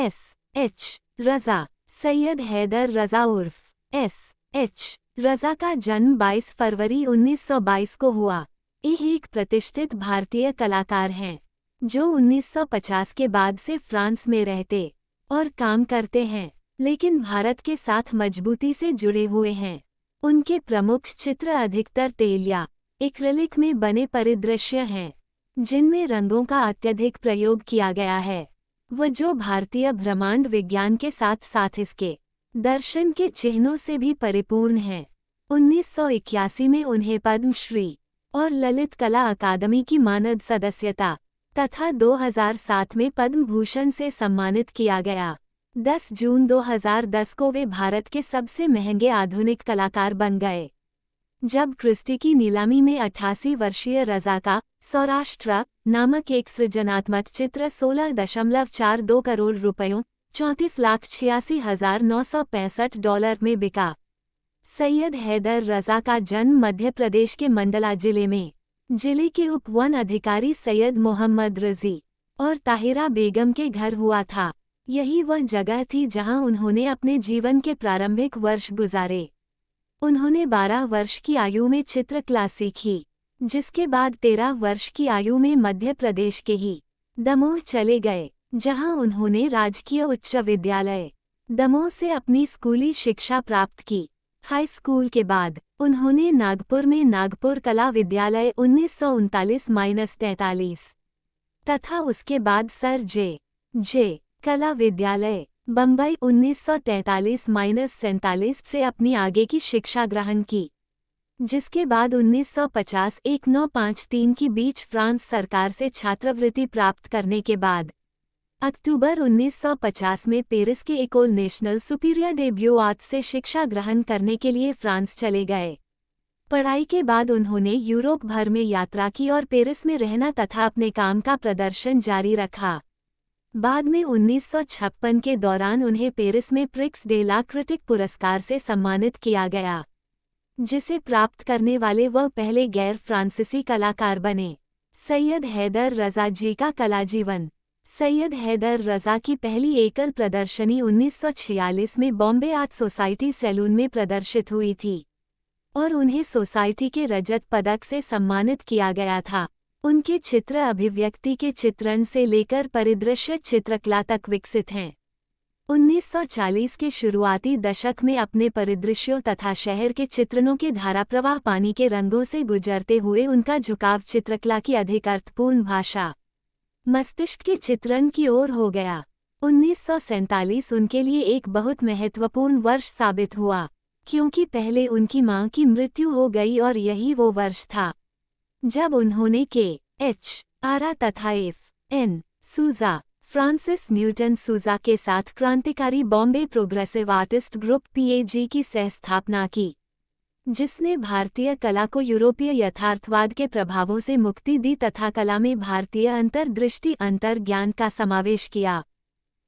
S.H. रज़ा। सैयद हैदर रज़ा उर्फ S.H. रज़ा का जन्म 22 फरवरी 1922 को हुआ। यह एक प्रतिष्ठित भारतीय कलाकार हैं जो 1950 के बाद से फ्रांस में रहते और काम करते हैं, लेकिन भारत के साथ मजबूती से जुड़े हुए हैं। उनके प्रमुख चित्र अधिकतर तेल या एक्रिलिक में बने परिदृश्य हैं, जिनमें रंगों का अत्यधिक प्रयोग किया गया है। वह जो भारतीय ब्रह्मांड विज्ञान के साथ साथ इसके दर्शन के चिन्हों से भी परिपूर्ण है। 1981 में उन्हें पद्मश्री और ललित कला अकादमी की मानद सदस्यता तथा 2007 में पद्म भूषण से सम्मानित किया गया। 10 जून 2010 को वे भारत के सबसे महंगे आधुनिक कलाकार बन गए, जब क्रिस्टी की नीलामी में 88 वर्षीय रज़ा का सौराष्ट्र नामक एक सृजनात्मक चित्र 16.42 करोड़ रुपयों $34,86,965 में बिका। सैयद हैदर रज़ा का जन्म मध्य प्रदेश के मंडला जिले के उप वन अधिकारी सैयद मोहम्मद रज़ी और ताहिरा बेगम के घर हुआ था। यही वह जगह थी जहां उन्होंने अपने जीवन के प्रारंभिक वर्ष गुजारे। उन्होंने 12 वर्ष की आयु में चित्रकला सीखी, जिसके बाद 13 वर्ष की आयु में मध्य प्रदेश के ही दमोह चले गए, जहां उन्होंने राजकीय उच्च विद्यालय दमोह से अपनी स्कूली शिक्षा प्राप्त की। हाई स्कूल के बाद उन्होंने नागपुर में नागपुर कला विद्यालय 1939-43 तथा उसके बाद सर जे कला विद्यालय बम्बई 1943-47 से अपनी आगे की शिक्षा ग्रहण की, जिसके बाद 1950-1953 की बीच फ्रांस सरकार से छात्रवृत्ति प्राप्त करने के बाद अक्टूबर 1950 में पेरिस के एकोल नेशनल सुपीरियर दे बेaux-आर्ट्स से शिक्षा ग्रहण करने के लिए फ्रांस चले गए। पढ़ाई के बाद उन्होंने यूरोप भर में यात्रा की और पेरिस में रहना तथा अपने काम का प्रदर्शन जारी रखा। बाद में 1956 के दौरान उन्हें पेरिस में प्रिक्स डे ला क्रिटिक पुरस्कार से सम्मानित किया गया, जिसे प्राप्त करने वाले वह पहले गैर फ्रांसीसी कलाकार बने। सैयद हैदर रज़ा जी का कला जीवन। सैयद हैदर रज़ा की पहली एकल प्रदर्शनी 1946 में बॉम्बे आर्ट सोसाइटी सैलून में प्रदर्शित हुई थी और उन्हें सोसाइटी के रजत पदक से सम्मानित किया गया था। उनके चित्र अभिव्यक्ति के चित्रण से लेकर परिदृश्य चित्रकला तक विकसित हैं। 1940 के शुरुआती दशक में अपने परिदृश्यों तथा शहर के चित्रणों के धाराप्रवाह पानी के रंगों से गुजरते हुए उनका झुकाव चित्रकला की अधिक अर्थपूर्ण भाषा मस्तिष्क के चित्रण की ओर हो गया। 1947 उनके लिए एक बहुत महत्वपूर्ण वर्ष साबित हुआ, क्योंकि पहले उनकी मां की मृत्यु हो गई और यही वो वर्ष था जब उन्होंने K.H. आरा तथा F.N. सूजा फ्रांसिस न्यूटन सूजा के साथ क्रांतिकारी Bombay progressive artist group PAG की सहस्थापना की, जिसने भारतीय कला को यूरोपीय यथार्थवाद के प्रभावों से मुक्ति दी तथा कला में भारतीय अंतर्दृष्टि अंतर्ज्ञान का समावेश किया।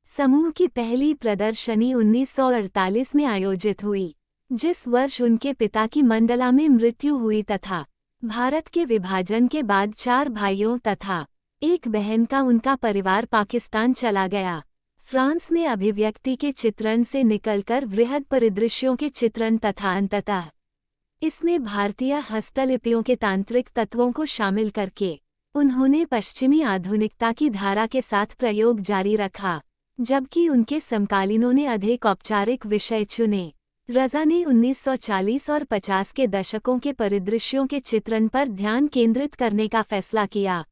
समूह की पहली प्रदर्शनी 1948 में आयोजित हुई, जिस वर्ष उनके पिता की मंडला में मृत्यु हुई तथा भारत के विभाजन के बाद 4 भाइयों तथा एक बहन का उनका परिवार पाकिस्तान चला गया। फ्रांस में अभिव्यक्ति के चित्रण से निकलकर वृहद परिदृश्यों के चित्रण तथा अंततः इसमें भारतीय हस्तलिपियों के तांत्रिक तत्वों को शामिल करके उन्होंने पश्चिमी आधुनिकता की धारा के साथ प्रयोग जारी रखा, जबकि उनके समकालीनों ने अधिक औपचारिक विषय चुने। रज़ा ने 1940 और 50 के दशकों के परिदृश्यों के चित्रण पर ध्यान केंद्रित करने का फैसला किया,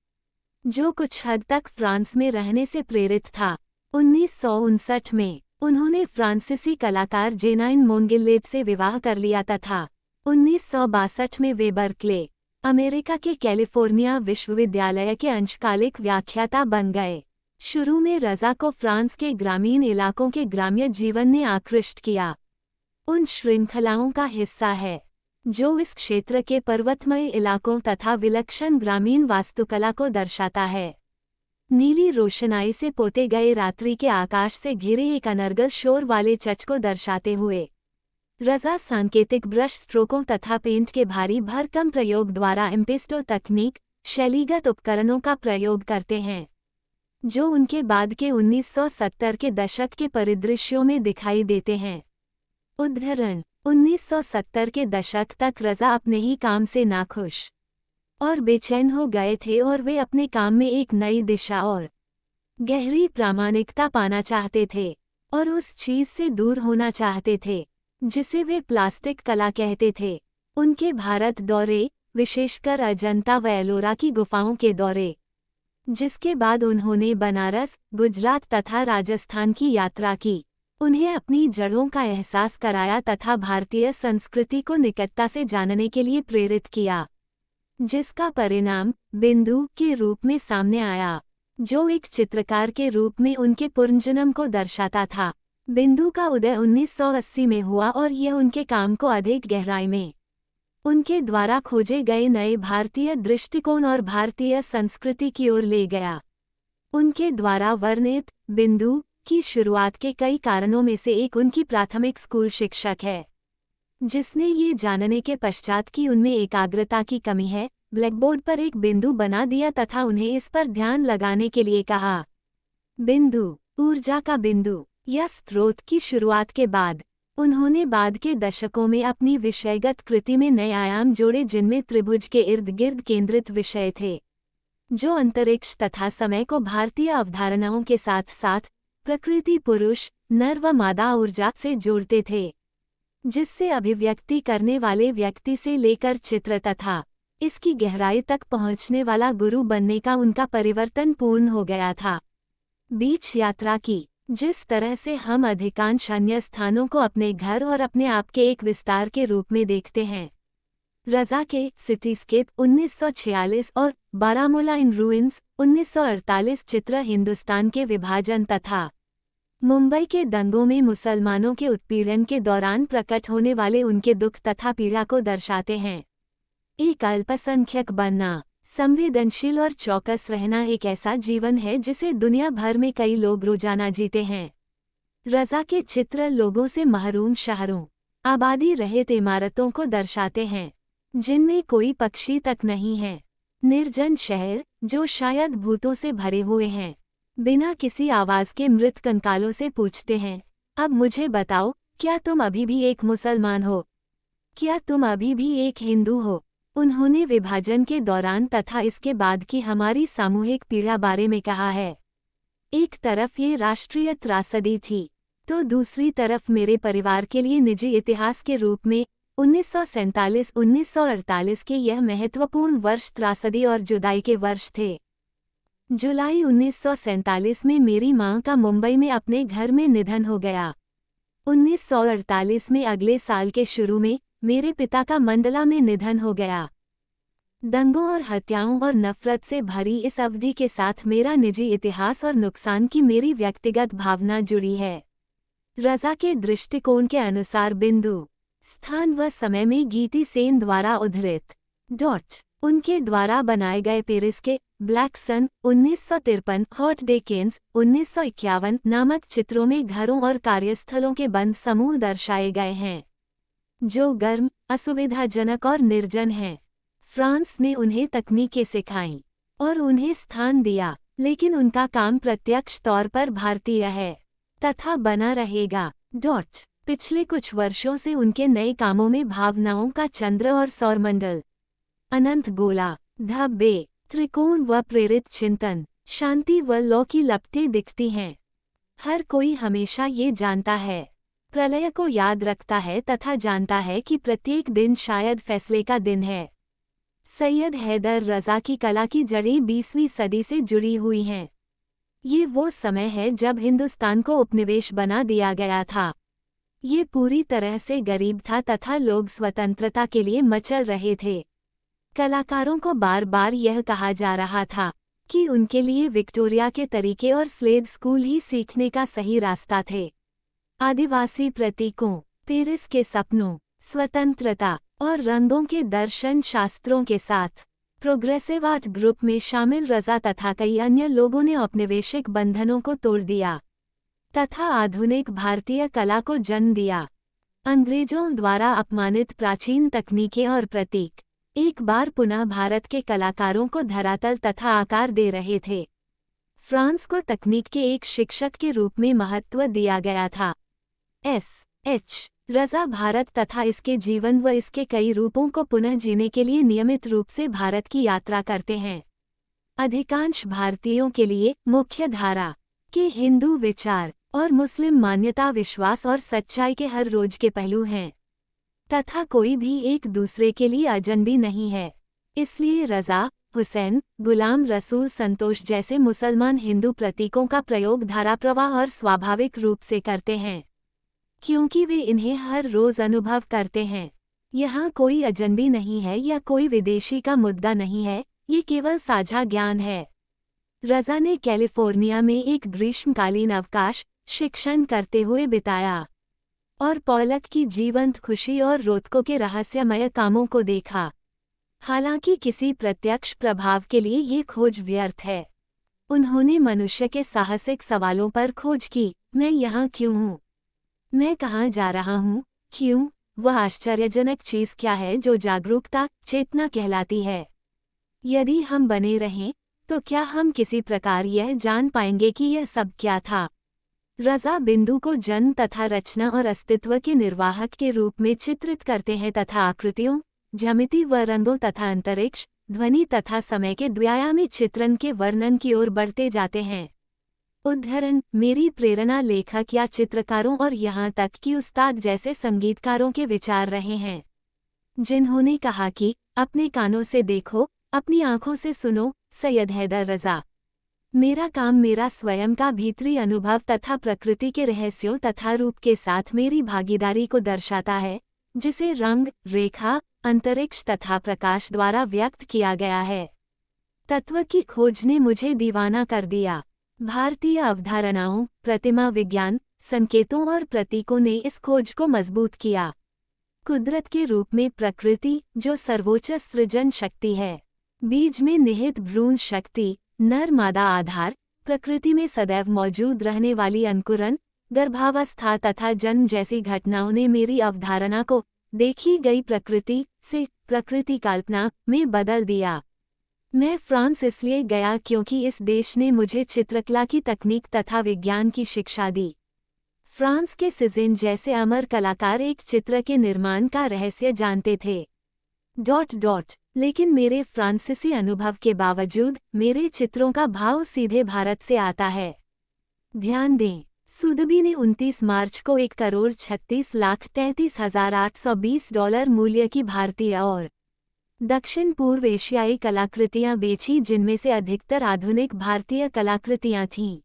जो कुछ हद तक फ्रांस में रहने से प्रेरित था। 1959 में उन्होंने फ्रांसीसी कलाकार जेनाइन मोनगिल्लेट से विवाह कर लिया तथा 1962 में वे बर्कले, अमेरिका के कैलिफोर्निया विश्वविद्यालय के अंशकालिक व्याख्याता बन गए। शुरू में रज़ा को फ्रांस के ग्रामीण इलाकों के ग्राम्य जीवन ने आकृष्ट किया। उन श्रृंखलाओं का हिस्सा है जो इस क्षेत्र के पर्वतमय इलाकों तथा विलक्षण ग्रामीण वास्तुकला को दर्शाता है। नीली रोशनाई से पोते गए रात्रि के आकाश से घिरे एक अनर्गल शोर वाले चच को दर्शाते हुए रज़ा सांकेतिक ब्रश स्ट्रोकों तथा पेंट के भारी भरकम प्रयोग द्वारा इम्पेस्टो तकनीक शैलीगत उपकरणों का प्रयोग करते हैं। जो उनके बाद के 1970 के दशक के परिदृश्यों में दिखाई देते हैं। उदाहरण, 1970 के दशक तक रज़ा अपने ही काम से नाखुश और बेचैन हो गए थे और वे अपने काम में एक नई दिशा और गहरी प्रामाणिकता पाना चाहते थे और उस चीज़ से दूर होना चाहते थे जिसे वे प्लास्टिक कला कहते थे। उनके भारत दौरे, विशेषकर अजंता व एलोरा की गुफाओं के दौरे, जिसके बाद उन्होंने बनारस, गुजरात तथा राजस्थान की यात्रा की, उन्हें अपनी जड़ों का एहसास कराया तथा भारतीय संस्कृति को निकटता से जानने के लिए प्रेरित किया, जिसका परिणाम बिंदु के रूप में सामने आया, जो एक चित्रकार के रूप में उनके पुनर्जन्म को दर्शाता था। बिंदु का उदय 1980 में हुआ और यह उनके काम को अधिक गहराई में उनके द्वारा खोजे गए नए भारतीय दृष्टिकोण और भारतीय संस्कृति की ओर ले गया। उनके द्वारा वर्णित बिंदु की शुरुआत के कई कारणों में से एक उनकी प्राथमिक स्कूल शिक्षक है, जिसने ये जानने के पश्चात कि उनमें एकाग्रता की कमी है, ब्लैकबोर्ड पर एक बिंदु बना दिया तथा उन्हें इस पर ध्यान लगाने के लिए कहा। बिंदु, ऊर्जा का बिंदु या स्रोत की शुरुआत के बाद उन्होंने बाद के दशकों में अपनी विषयगत कृति में नए आयाम जोड़े, जिनमें त्रिभुज के इर्द गिर्द केंद्रित विषय थे, जो अंतरिक्ष तथा समय को भारतीय अवधारणाओं के साथ साथ प्रकृति, पुरुष, नर व मादा ऊर्जा से जोड़ते थे, जिससे अभिव्यक्ति करने वाले व्यक्ति से लेकर चित्र तथा इसकी गहराई तक पहुंचने वाला गुरु बनने का उनका परिवर्तन पूर्ण हो गया था। बीच यात्रा की, जिस तरह से हम अधिकांश अन्य स्थानों को अपने घर और अपने आप के एक विस्तार के रूप में देखते हैं, रज़ा के सिटीस्केप 1946 और बारामूला इन रूइंस 1948 चित्र हिंदुस्तान के विभाजन तथा मुंबई के दंगों में मुसलमानों के उत्पीड़न के दौरान प्रकट होने वाले उनके दुख तथा पीड़ा को दर्शाते हैं। एक अल्पसंख्यक बनना, संवेदनशील और चौकस रहना एक ऐसा जीवन है जिसे दुनिया भर में कई लोग रोजाना जीते हैं। रज़ा के चित्र लोगों से महरूम शहरों, आबादी रहित इमारतों को दर्शाते हैं जिनमें कोई पक्षी तक नहीं है, निर्जन शहर जो शायद भूतों से भरे हुए हैं, बिना किसी आवाज के मृत कंकालों से पूछते हैं, अब मुझे बताओ, क्या तुम अभी भी एक मुसलमान हो? क्या तुम अभी भी एक हिंदू हो? उन्होंने विभाजन के दौरान तथा इसके बाद की हमारी सामूहिक पीड़ा बारे में कहा है। एक तरफ ये राष्ट्रीय त्रासदी थी, तो दूसरी तरफ मेरे परिवार के लिए निजी इतिहास के रूप में 1947-1948 के यह महत्वपूर्ण वर्ष त्रासदी और जुदाई के वर्ष थे। जुलाई 1947 में मेरी मां का मुंबई में अपने घर में निधन हो गया। 1948 में अगले साल के शुरू में मेरे पिता का मंडला में निधन हो गया। दंगों और हत्याओं और नफरत से भरी इस अवधि के साथ मेरा निजी इतिहास और नुकसान की मेरी व्यक्तिगत भावना जुड़ी है। रज़ा के दृष्टिकोण के अनुसार बिंदु, स्थान व समय में गीति सेन द्वारा उद्धृत उनके द्वारा बनाए गए पेरिस के ब्लैक सन 1953, हॉट डेकेन्स 1951 नामक चित्रों में घरों और कार्यस्थलों के बंद समूह दर्शाए गए हैं, जो गर्म, असुविधाजनक और निर्जन हैं। फ्रांस ने उन्हें तकनीकें सिखाईं और उन्हें स्थान दिया, लेकिन उनका काम प्रत्यक्ष तौर पर भारतीय है तथा बना रहेगा। पिछले कुछ वर्षों से उनके नए कामों में भावनाओं का चंद्र और सौरमंडल, अनंत गोला, धब्बे, त्रिकोण व प्रेरित चिंतन, शांति व लौ की लपटें दिखती हैं। हर कोई हमेशा ये जानता है, प्रलय को याद रखता है तथा जानता है कि प्रत्येक दिन शायद फैसले का दिन है। सैयद हैदर रज़ा की कला की जड़ें 20वीं सदी से जुड़ी हुई हैं। ये वो समय है जब हिंदुस्तान को उपनिवेश बना दिया गया था। ये पूरी तरह से गरीब था तथा लोग स्वतंत्रता के लिए मचल रहे थे। कलाकारों को बार बार यह कहा जा रहा था कि उनके लिए विक्टोरिया के तरीके और स्लेड स्कूल ही सीखने का सही रास्ता थे। आदिवासी प्रतीकों, पेरिस के सपनों, स्वतंत्रता और रंगों के दर्शन शास्त्रों के साथ प्रोग्रेसिव आर्ट ग्रुप में शामिल रज़ा तथा कई अन्य लोगों ने औपनिवेशिक बंधनों को तोड़ दिया तथा आधुनिक भारतीय कला को जन्म दिया। अंग्रेजों द्वारा अपमानित प्राचीन तकनीकें और प्रतीक एक बार पुनः भारत के कलाकारों को धरातल तथा आकार दे रहे थे। फ्रांस को तकनीक के एक शिक्षक के रूप में महत्व दिया गया था। एच रज़ा भारत तथा इसके जीवन व इसके कई रूपों को पुनः जीने के लिए नियमित रूप से भारत की यात्रा करते हैं। अधिकांश भारतीयों के लिए मुख्य धारा के हिंदू विचार और मुस्लिम मान्यता विश्वास और सच्चाई के हर रोज के पहलू हैं, तथा कोई भी एक दूसरे के लिए अजनबी नहीं है। इसलिए रज़ा, हुसैन, गुलाम रसूल, संतोष जैसे मुसलमान हिंदू प्रतीकों का प्रयोग धारा प्रवाह और स्वाभाविक रूप से करते हैं, क्योंकि वे इन्हें हर रोज अनुभव करते हैं। यहाँ कोई अजनबी नहीं है या कोई विदेशी का मुद्दा नहीं है, ये केवल साझा ज्ञान है। रज़ा ने कैलिफोर्निया में एक ग्रीष्मकालीन अवकाश शिक्षण करते हुए बिताया और पॉलक की जीवंत खुशी और रोथको के रहस्यमय कामों को देखा। हालांकि किसी प्रत्यक्ष प्रभाव के लिए ये खोज व्यर्थ है। उन्होंने मनुष्य के साहसिक सवालों पर खोज की, मैं यहाँ क्यों हूँ, मैं कहाँ जा रहा हूँ, क्यों, वह आश्चर्यजनक चीज़ क्या है जो जागरूकता, चेतना कहलाती है। यदि हम बने रहें तो क्या हम किसी प्रकार यह जान पाएंगे कि यह सब क्या था। रज़ा बिंदु को जन्म तथा रचना और अस्तित्व के निर्वाहक के रूप में चित्रित करते हैं तथा आकृतियों, ज्यामिति व रंगों तथा अंतरिक्ष, ध्वनि तथा समय के द्व्यायामी चित्रण के वर्णन की ओर बढ़ते जाते हैं। उदाहरण, मेरी प्रेरणा लेखक या चित्रकारों और यहाँ तक कि उस्ताद जैसे संगीतकारों के विचार रहे हैं, जिन्होंने कहा कि अपने कानों से देखो, अपनी आंखों से सुनो। सैयद हैदर रज़ा। मेरा काम मेरा स्वयं का भीतरी अनुभव तथा प्रकृति के रहस्यों तथा रूप के साथ मेरी भागीदारी को दर्शाता है, जिसे रंग, रेखा, अंतरिक्ष तथा प्रकाश द्वारा व्यक्त किया गया है। तत्व की खोज ने मुझे दीवाना कर दिया। भारतीय अवधारणाओं, प्रतिमा विज्ञान, संकेतों और प्रतीकों ने इस खोज को मजबूत किया। कुदरत के रूप में प्रकृति, जो सर्वोच्च सृजन शक्ति है, बीज में निहित भ्रूण शक्ति, नर मादा आधार, प्रकृति में सदैव मौजूद रहने वाली अंकुरण, गर्भावस्था तथा जन्म जैसी घटनाओं ने मेरी अवधारणा को देखी गई प्रकृति से प्रकृति कल्पना में बदल दिया। मैं फ्रांस इसलिए गया क्योंकि इस देश ने मुझे चित्रकला की तकनीक तथा विज्ञान की शिक्षा दी। फ्रांस के सिज़ेन जैसे अमर कलाकार एक चित्र के निर्माण का रहस्य जानते थे। लेकिन मेरे फ्रांसीसी अनुभव के बावजूद मेरे चित्रों का भाव सीधे भारत से आता है। ध्यान दें, सुदबी ने 29 मार्च को 1,36,33,820 डॉलर मूल्य की भारतीय और दक्षिण पूर्व एशियाई कलाकृतियां बेची, जिनमें से अधिकतर आधुनिक भारतीय कलाकृतियां थीं।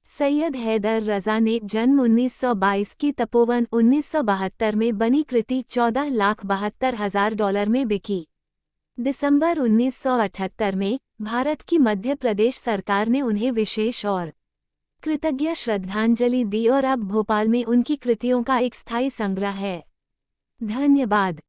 सैयद हैदर रज़ा ने जन्म 1922 की तपोवन 1972 में बनी कृति 14,72,000 डॉलर में बिकी। दिसंबर 1978 में भारत की मध्य प्रदेश सरकार ने उन्हें विशेष और कृतज्ञ श्रद्धांजलि दी और अब भोपाल में उनकी कृतियों का एक स्थायी संग्रह है। धन्यवाद।